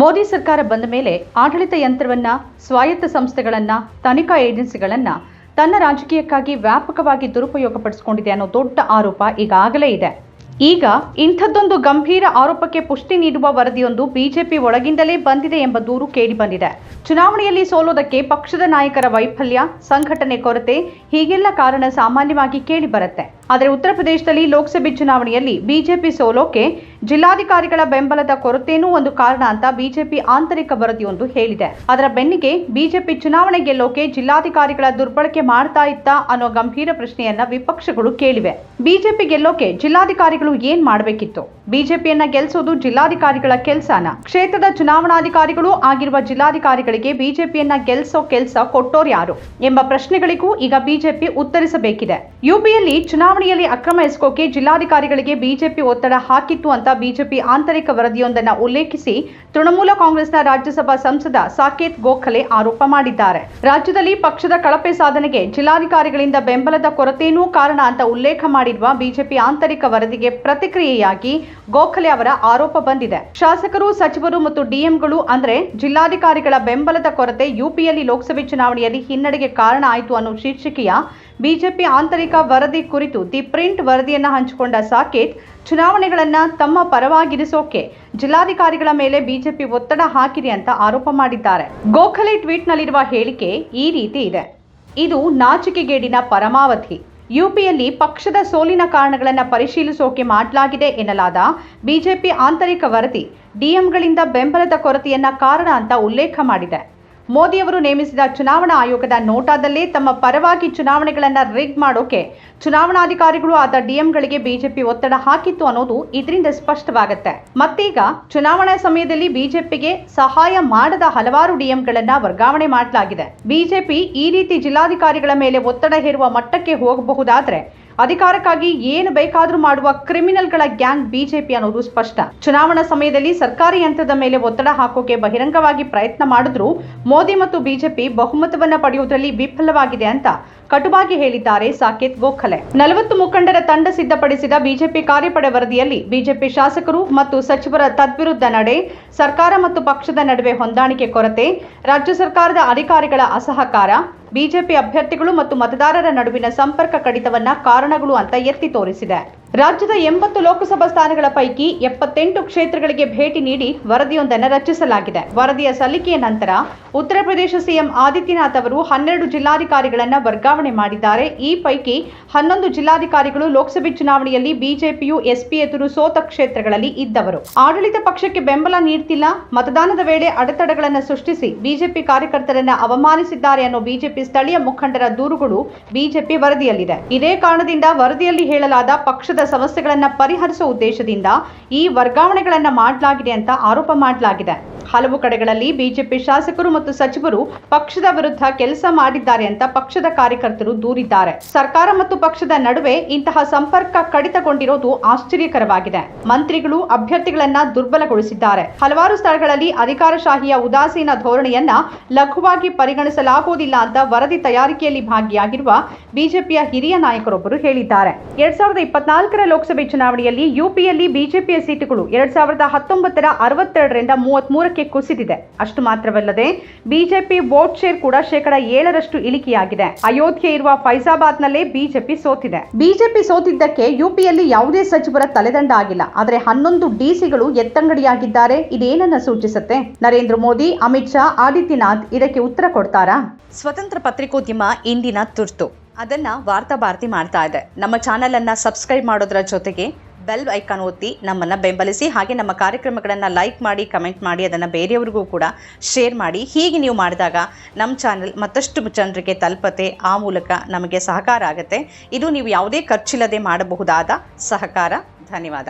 ಮೋದಿ ಸರ್ಕಾರ ಬಂದ ಮೇಲೆ ಆಡಳಿತ ಯಂತ್ರವನ್ನ, ಸ್ವಾಯತ್ತ ಸಂಸ್ಥೆಗಳನ್ನ, ತನಿಖಾ ಏಜೆನ್ಸಿಗಳನ್ನ ತನ್ನ ರಾಜಕೀಯಕ್ಕಾಗಿ ವ್ಯಾಪಕವಾಗಿ ದುರುಪಯೋಗಪಡಿಸಿಕೊಂಡಿದೆ ಅನ್ನೋ ದೊಡ್ಡ ಆರೋಪ ಈಗಾಗಲೇ ಇದೆ. ಈಗ ಇಂಥದ್ದೊಂದು ಗಂಭೀರ ಆರೋಪಕ್ಕೆ ಪುಷ್ಟಿ ನೀಡುವ ವರದಿಯೊಂದು ಬಿಜೆಪಿ ಒಳಗಿಂದಲೇ ಬಂದಿದೆ ಎಂಬ ದೂರು ಕೇಳಿಬಂದಿದೆ. ಚುನಾವಣೆಯಲ್ಲಿ ಸೋಲೋದಕ್ಕೆ ಪಕ್ಷದ ನಾಯಕರ ವೈಫಲ್ಯ, ಸಂಘಟನೆ ಕೊರತೆ ಹೀಗೆಲ್ಲ ಕಾರಣ ಸಾಮಾನ್ಯವಾಗಿ ಕೇಳಿ ಬರುತ್ತೆ. ಆದರೆ ಉತ್ತರ ಪ್ರದೇಶದಲ್ಲಿ ಲೋಕಸಭೆ ಚುನಾವಣೆಯಲ್ಲಿ ಬಿಜೆಪಿ ಸೋಲೋಕೆ ಜಿಲ್ಲಾಧಿಕಾರಿಗಳ ಬೆಂಬಲದ ಕೊರತೆಯೂ ಒಂದು ಕಾರಣ ಅಂತ ಬಿಜೆಪಿ ಆಂತರಿಕ ವರದಿಯೊಂದು ಹೇಳಿದೆ. ಅದರ ಬೆನ್ನಿಗೆ ಬಿಜೆಪಿ ಚುನಾವಣೆ ಗೆಲ್ಲೋಕೆ ಜಿಲ್ಲಾಧಿಕಾರಿಗಳ ದುರ್ಬಳಕೆ ಮಾಡ್ತಾ ಇತ್ತಾ ಅನ್ನೋ ಗಂಭೀರ ಪ್ರಶ್ನೆಯನ್ನ ವಿಪಕ್ಷಗಳು ಕೇಳಿವೆ. ಬಿಜೆಪಿ ಗೆಲ್ಲೋಕೆ ಜಿಲ್ಲಾಧಿಕಾರಿಗಳು ಏನ್ ಮಾಡಬೇಕಿತ್ತು? ಬಿಜೆಪಿಯನ್ನ ಗೆಲ್ಲಿಸೋದು ಜಿಲ್ಲಾಧಿಕಾರಿಗಳ ಕೆಲಸನ? ಕ್ಷೇತ್ರದ ಚುನಾವಣಾಧಿಕಾರಿಗಳು ಆಗಿರುವ ಜಿಲ್ಲಾಧಿಕಾರಿಗಳಿಗೆ ಬಿಜೆಪಿಯನ್ನ ಗೆಲ್ಲಿಸೋ ಕೆಲಸ ಕೊಟ್ಟೋರು ಯಾರು ಎಂಬ ಪ್ರಶ್ನೆಗಳಿಗೂ ಈಗ ಬಿಜೆಪಿ ಉತ್ತರಿಸಬೇಕಿದೆ. ಯುಪಿಯಲ್ಲಿ ಚುನಾವಣೆಯಲ್ಲಿ ಅಕ್ರಮ ಎಸಗೋಕೆ ಜಿಲ್ಲಾಧಿಕಾರಿಗಳಿಗೆ ಬಿಜೆಪಿ ಒತ್ತಡ ಹಾಕಿತ್ತು ಅಂತ ಬಿಜೆಪಿ ಆಂತರಿಕ ವರದಿಯೊಂದನ್ನು ಉಲ್ಲೇಖಿಸಿ ತೃಣಮೂಲ ಕಾಂಗ್ರೆಸ್ನ ರಾಜ್ಯಸಭಾ ಸಂಸದ ಸಾಕೇತ್ ಗೋಖಲೆ ಆರೋಪ ಮಾಡಿದ್ದಾರೆ. ರಾಜ್ಯದಲ್ಲಿ ಪಕ್ಷದ ಕಳಪೆ ಸಾಧನೆಗೆ ಜಿಲ್ಲಾಧಿಕಾರಿಗಳಿಂದ ಬೆಂಬಲದ ಕೊರತೆಯೂ ಕಾರಣ ಅಂತ ಉಲ್ಲೇಖ ಮಾಡಿರುವ ಬಿಜೆಪಿ ಆಂತರಿಕ ವರದಿಗೆ ಪ್ರತಿಕ್ರಿಯೆಯಾಗಿ ಗೋಖಲೆ ಅವರ ಆರೋಪ ಬಂದಿದೆ. ಶಾಸಕರು, ಸಚಿವರು ಮತ್ತು ಡಿಎಂಗಳು ಅಂದ್ರೆ ಜಿಲ್ಲಾಧಿಕಾರಿಗಳ ಬೆಂಬಲದ ಕೊರತೆ ಯುಪಿಯಲ್ಲಿ ಲೋಕಸಭೆ ಚುನಾವಣೆಯಲ್ಲಿ ಹಿನ್ನಡೆಗೆ ಕಾರಣ ಆಯಿತು ಅನ್ನೋ ಶೀರ್ಷಿಕೆಯ ಬಿಜೆಪಿ ಆಂತರಿಕ ವರದಿ ಕುರಿತು ದಿ ಪ್ರಿಂಟ್ ವರದಿಯನ್ನ ಹಂಚಿಕೊಂಡ ಸಾಕೇತ್, ಚುನಾವಣೆಗಳನ್ನ ತಮ್ಮ ಪರವಾಗಿರಿಸೋಕೆ ಜಿಲ್ಲಾಧಿಕಾರಿಗಳ ಮೇಲೆ ಬಿಜೆಪಿ ಒತ್ತಡ ಹಾಕಿದೆ ಅಂತ ಆರೋಪ ಮಾಡಿದ್ದಾರೆ. ಗೋಖಲೆ ಟ್ವೀಟ್ನಲ್ಲಿರುವ ಹೇಳಿಕೆ ಈ ರೀತಿ ಇದೆ: ಇದು ನಾಚಿಕೆಗೇಡಿನ ಪರಮಾವಧಿ. ಯುಪಿಯಲ್ಲಿ ಪಕ್ಷದ ಸೋಲಿನ ಕಾರಣಗಳನ್ನು ಪರಿಶೀಲಿಸೋಕೆ ಮಾಡಲಾಗಿದೆ ಎನ್ನಲಾದ ಬಿಜೆಪಿ ಆಂತರಿಕ ವರದಿ ಡಿಎಂಗಳಿಂದ ಬೆಂಬಲದ ಕೊರತೆಯನ್ನ ಕಾರಣ ಅಂತ ಉಲ್ಲೇಖ ಮಾಡಿದೆ. ಮೋದಿಯವರು ನೇಮಿಸಿದ ಚುನಾವಣಾ ಆಯೋಗದ ನೋಟಾದಲ್ಲೇ ತಮ್ಮ ಪರವಾಗಿ ಚುನಾವಣೆಗಳನ್ನು ರಿಗ್ ಮಾಡೋಕೆ ಚುನಾವಣಾಧಿಕಾರಿಗಳು ಆದ ಡಿಎಂಗಳಿಗೆ ಬಿಜೆಪಿ ಒತ್ತಡ ಹಾಕಿತ್ತು ಅನ್ನೋದು ಇದರಿಂದ ಸ್ಪಷ್ಟವಾಗುತ್ತೆ. ಮತ್ತೀಗ ಚುನಾವಣಾ ಸಮಯದಲ್ಲಿ ಬಿಜೆಪಿಗೆ ಸಹಾಯ ಮಾಡದ ಹಲವಾರು ಡಿಎಂಗಳನ್ನ ವರ್ಗಾವಣೆ ಮಾಡಲಾಗಿದೆ. ಬಿಜೆಪಿ ಈ ರೀತಿ ಜಿಲ್ಲಾಧಿಕಾರಿಗಳ ಮೇಲೆ ಒತ್ತಡ ಹೇರುವ ಮಟ್ಟಕ್ಕೆ ಹೋಗಬಹುದಾದ್ರೆ ಅಧಿಕಾರಕ್ಕಾಗಿ ಏನು ಬೇಕಾದರೂ ಮಾಡುವ ಕ್ರಿಮಿನಲ್ಗಳ ಗ್ಯಾಂಗ್ ಬಿಜೆಪಿ ಅನ್ನೋದು ಸ್ಪಷ್ಟ. ಚುನಾವಣಾ ಸಮಯದಲ್ಲಿ ಸರ್ಕಾರಿ ಯಂತ್ರದ ಮೇಲೆ ಒತ್ತಡ ಹಾಕೋಕೆ ಬಹಿರಂಗವಾಗಿ ಪ್ರಯತ್ನ ಮಾಡಿದ್ರು ಮೋದಿ ಮತ್ತು ಬಿಜೆಪಿ ಬಹುಮತವನ್ನ ಪಡೆಯುವುದರಲ್ಲಿ ವಿಫಲವಾಗಿದೆ ಅಂತ ಕಟುವಾಗಿ ಹೇಳಿದ್ದಾರೆ ಸಾಕೇತ್ ಗೋಖಲೆ. 40 ಮುಖಂಡರ ತಂಡ ಸಿದ್ಧಪಡಿಸಿದ ಬಿಜೆಪಿ ಕಾರ್ಯಪಡೆ ವರದಿಯಲ್ಲಿ ಬಿಜೆಪಿ ಶಾಸಕರು ಮತ್ತು ಸಚಿವರ ತದ್ವಿರುದ್ಧ ನಡೆ, ಸರ್ಕಾರ ಮತ್ತು ಪಕ್ಷದ ನಡುವೆ ಹೊಂದಾಣಿಕೆ ಕೊರತೆ, ರಾಜ್ಯ ಸರ್ಕಾರದ ಅಧಿಕಾರಿಗಳ ಅಸಹಕಾರ, ಬಿಜೆಪಿ ಅಭ್ಯರ್ಥಿಗಳು ಮತ್ತು ಮತದಾರರ ನಡುವಿನ ಸಂಪರ್ಕ ಕಡಿತವನ್ನ ಕಾರಣಗಳು ಅಂತ ಎತ್ತಿ ತೋರಿಸಿದೆ. ರಾಜ್ಯದ 80 ಲೋಕಸಭಾ ಸ್ಥಾನಗಳ ಪೈಕಿ 78 ಕ್ಷೇತ್ರಗಳಿಗೆ ಭೇಟಿ ನೀಡಿ ವರದಿಯೊಂದನ್ನು ರಚಿಸಲಾಗಿದೆ. ವರದಿಯ ಸಲ್ಲಿಕೆಯ ನಂತರ ಉತ್ತರ ಪ್ರದೇಶ ಸಿಎಂ ಆದಿತ್ಯನಾಥ್ ಅವರು 12 ಜಿಲ್ಲಾಧಿಕಾರಿಗಳನ್ನ ವರ್ಗಾವಣೆ ಮಾಡಿದ್ದಾರೆ. ಈ ಪೈಕಿ 11 ಜಿಲ್ಲಾಧಿಕಾರಿಗಳು ಲೋಕಸಭೆ ಚುನಾವಣೆಯಲ್ಲಿ ಬಿಜೆಪಿಯು ಎಸ್ಪಿ ಎದುರು ಸೋತ ಕ್ಷೇತ್ರಗಳಲ್ಲಿ ಇದ್ದವರು. ಆಡಳಿತ ಪಕ್ಷಕ್ಕೆ ಬೆಂಬಲ ನೀಡ್ತಿಲ್ಲ, ಮತದಾನದ ವೇಳೆ ಅಡೆತಡೆಗಳನ್ನು ಸೃಷ್ಟಿಸಿ ಬಿಜೆಪಿ ಕಾರ್ಯಕರ್ತರನ್ನ ಅವಮಾನಿಸಿದ್ದಾರೆ ಅನ್ನೋ ಬಿಜೆಪಿ ಸ್ಥಳೀಯ ಮುಖಂಡರ ದೂರುಗಳು ಬಿಜೆಪಿ ವರದಿಯಲ್ಲಿದೆ. ಇದೇ ಕಾರಣದಿಂದ ವರದಿಯಲ್ಲಿ ಹೇಳಲಾದ ಪಕ್ಷದ ಸಮಸ್ಯೆಗಳನ್ನು ಪರಿಹರಿಸುವ ಉದ್ದೇಶದಿಂದ ಈ ವರ್ಗಾವಣೆಗಳನ್ನು ಮಾಡಲಾಗಿದೆ ಅಂತ ಆರೋಪ ಮಾಡಲಾಗಿದೆ. ಹಲವು ಕಡೆಗಳಲ್ಲಿ ಬಿಜೆಪಿ ಶಾಸಕರು ಮತ್ತು ಸಚಿವರು ಪಕ್ಷದ ವಿರುದ್ಧ ಕೆಲಸ ಮಾಡಿದ್ದಾರೆ ಅಂತ ಪಕ್ಷದ ಕಾರ್ಯಕರ್ತರು ದೂರಿದ್ದಾರೆ. ಸರ್ಕಾರ ಮತ್ತು ಪಕ್ಷದ ನಡುವೆ ಇಂತಹ ಸಂಪರ್ಕ ಕಡಿತಗೊಂಡಿರೋದು ಆಶ್ಚರ್ಯಕರವಾಗಿದೆ. ಮಂತ್ರಿಗಳು ಅಭ್ಯರ್ಥಿಗಳನ್ನ ದುರ್ಬಲಗೊಳಿಸಿದ್ದಾರೆ. ಹಲವಾರು ಸ್ಥಳಗಳಲ್ಲಿ ಅಧಿಕಾರಶಾಹಿಯ ಉದಾಸೀನ ಧೋರಣೆಯನ್ನ ಲಘುವಾಗಿ ಪರಿಗಣಿಸಲಾಗುವುದಿಲ್ಲ ಅಂತ ವರದಿ ತಯಾರಿಕೆಯಲ್ಲಿ ಭಾಗಿಯಾಗಿರುವ ಬಿಜೆಪಿಯ ಹಿರಿಯ ನಾಯಕರೊಬ್ಬರು ಹೇಳಿದ್ದಾರೆ. 2024ರ ಲೋಕಸಭೆ ಚುನಾವಣೆಯಲ್ಲಿ ಯುಪಿಯಲ್ಲಿ ಬಿಜೆಪಿಯ ಸೀಟುಗಳು 2019ರ 62ರಿಂದ 33ಕ್ಕೆ ಕುಸಿದಿದೆ. ಅಷ್ಟು ಮಾತ್ರವಲ್ಲದೆ ಬಿಜೆಪಿ ವೋಟ್ ಶೇರ್ ಕೂಡ 7% ಇಳಿಕೆಯಾಗಿದೆ. ಅಯೋಧ್ಯೆ ಇರುವ ಫೈಜಾಬಾದ್ನಲ್ಲೇ ಬಿಜೆಪಿ ಸೋತಿದೆ. ಬಿಜೆಪಿ ಸೋತಿದ್ದಕ್ಕೆ ಯುಪಿಯಲ್ಲಿ ಯಾವುದೇ ಸಚಿವರ ತಲೆದಂಡ ಆಗಿಲ್ಲ. ಆದರೆ 11 ಡಿಸಿಗಳು ಎತ್ತಂಗಡಿಯಾಗಿದ್ದಾರೆ. ಇದೇನನ್ನ ಸೂಚಿಸುತ್ತೆ? ನರೇಂದ್ರ ಮೋದಿ, ಅಮಿತ್ ಶಾ, ಆದಿತ್ಯನಾಥ್ ಇದಕ್ಕೆ ಉತ್ತರ ಕೊಡ್ತಾರಾ? ಸ್ವತಂತ್ರ ಪತ್ರಿಕೋದ್ಯಮ ಇಂದಿನ ತುರ್ತು. ಅದನ್ನ ವಾರ್ತಾ ಭಾರತಿ ಮಾಡ್ತಾ ಇದೆ. ನಮ್ಮ ಚಾನೆಲ್ ಅನ್ನ ಸಬ್ಸ್ಕ್ರೈಬ್ ಮಾಡೋದ್ರ ಜೊತೆಗೆ ಬೆಲ್ ಐಕಾನ್ ಒತ್ತಿ ನಮ್ಮನ್ನ ಬೆಂಬಲಿಸಿ. ಹಾಗೆ ನಮ್ಮ ಕಾರ್ಯಕ್ರಮಗಳನ್ನು ಲೈಕ್ ಮಾಡಿ, ಕಮೆಂಟ್ ಮಾಡಿ, ಅದನ್ನು ಬೇರೆಯವರಿಗೂ ಕೂಡ ಶೇರ್ ಮಾಡಿ. ಹೀಗೆ ನೀವು ಮಾಡಿದಾಗ ನಮ್ಮ ಚಾನೆಲ್ ಮತ್ತಷ್ಟು ಜನರಿಗೆ ತಲುಪತ್ತೆ. ಆ ಮೂಲಕ ನಮಗೆ ಸಹಕಾರ ಆಗುತ್ತೆ. ಇದು ನೀವು ಯಾವುದೇ ಖರ್ಚಿಲ್ಲದೆ ಮಾಡಬಹುದಾದ ಸಹಕಾರ. ಧನ್ಯವಾದ.